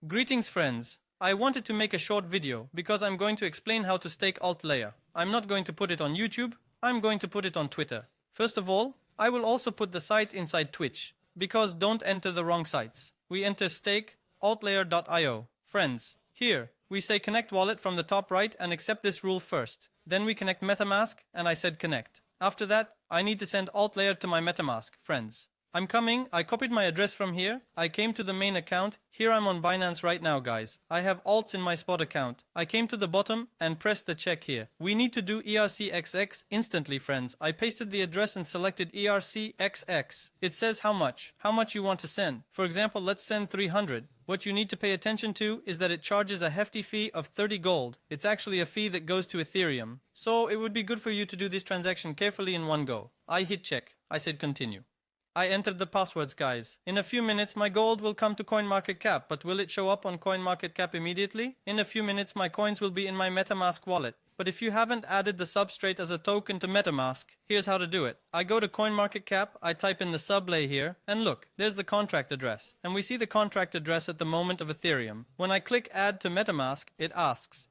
Greetings friends. I wanted to make a short video because I'm going to explain how to stake Altlayer. I'm not going to put it on YouTube, I'm going to put it on Twitter. First of all, I will also put the site inside Twitch, because don't enter the wrong sites. We enter stake altlayer.io. Friends, here, we say connect wallet from the top right and accept this rule first. Then we connect MetaMask and I said connect. After that, I need to send Altlayer to my MetaMask, friends. I'm coming, I copied my address from here, I came to the main account, here I'm on Binance right now guys. I have alts in my spot account. I came to the bottom and pressed the check here. We need to do ERCXX instantly friends. I pasted the address and selected ERCXX. It says how much you want to send. For example, let's send 300. What you need to pay attention to is that it charges a hefty fee of 30 gold. It's actually a fee that goes to Ethereum. So it would be good for you to do this transaction carefully in one go. I hit check. I said continue. I entered the passwords guys. In a few minutes my gold will come to CoinMarketCap, but will it show up on CoinMarketCap immediately? In a few minutes my coins will be in my MetaMask wallet. But if you haven't added the substrate as a token to MetaMask, here's how to do it. I go to CoinMarketCap, I type in the sublay here, and look, there's the contract address. And we see the contract address at the moment of Ethereum. When I click add to MetaMask, it asks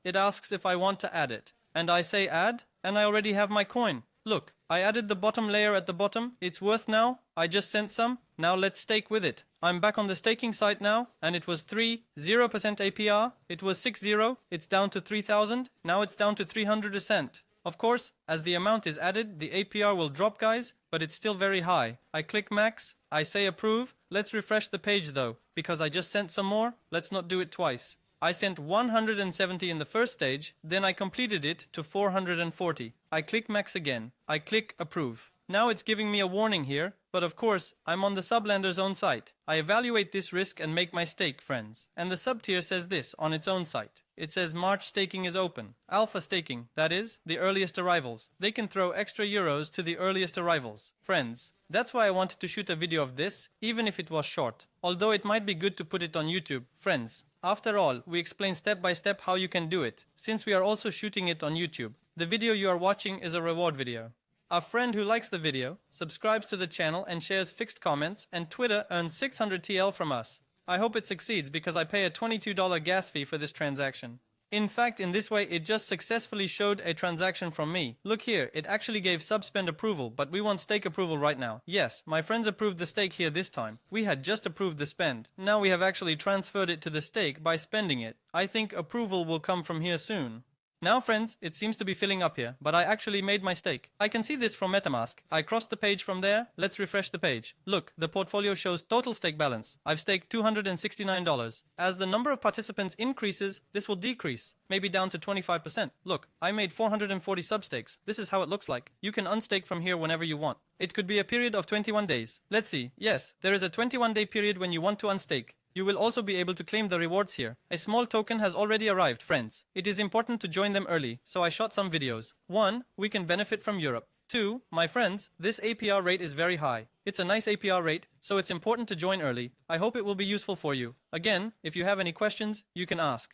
if I want to add it. And I say add, and I already have my coin. Look, I added the bottom layer at the bottom, it's worth now, I just sent some, now let's stake with it. I'm back on the staking site now, and it was 0% APR, it was 60, it's down to 3000, now it's down to 300%. Of course, as the amount is added, the APR will drop guys, but it's still very high. I click max, I say approve, let's refresh the page though, because I just sent some more, let's not do it twice. I sent 170 in the first stage, then I completed it to 440. I click max again. I click approve. Now it's giving me a warning here, but of course, I'm on the sublander's own site. I evaluate this risk and make my stake, friends. And the subtier says this on its own site. It says March staking is open. Alpha staking, that is, the earliest arrivals. They can throw extra euros to the earliest arrivals. Friends, that's why I wanted to shoot a video of this, even if it was short. Although it might be good to put it on YouTube. Friends, after all, we explain step by step how you can do it, since we are also shooting it on YouTube. The video you are watching is a reward video. A friend who likes the video, subscribes to the channel and shares fixed comments, and Twitter earns 600 TL from us. I hope it succeeds because I pay a $22 gas fee for this transaction. In fact, in this way, it just successfully showed a transaction from me. Look here, it actually gave subspend approval, but we want stake approval right now. Yes, my friends approved the stake here this time. We had just approved the spend. Now we have actually transferred it to the stake by spending it. I think approval will come from here soon. Now friends, it seems to be filling up here, but I actually made my stake. I can see this from MetaMask. I crossed the page from there. Let's refresh the page. Look, the portfolio shows total stake balance. I've staked $269. As the number of participants increases, this will decrease, maybe down to 25%. Look, I made 440 substakes. This is how it looks like. You can unstake from here whenever you want. It could be a period of 21 days. Let's see. Yes, there is a 21-day period when you want to unstake. You will also be able to claim the rewards here. A small token has already arrived, friends. It is important to join them early, so I shot some videos. 1. We can benefit from Europe. 2. My friends, this APR rate is very high. It's a nice APR rate, so it's important to join early. I hope it will be useful for you. Again, if you have any questions, you can ask.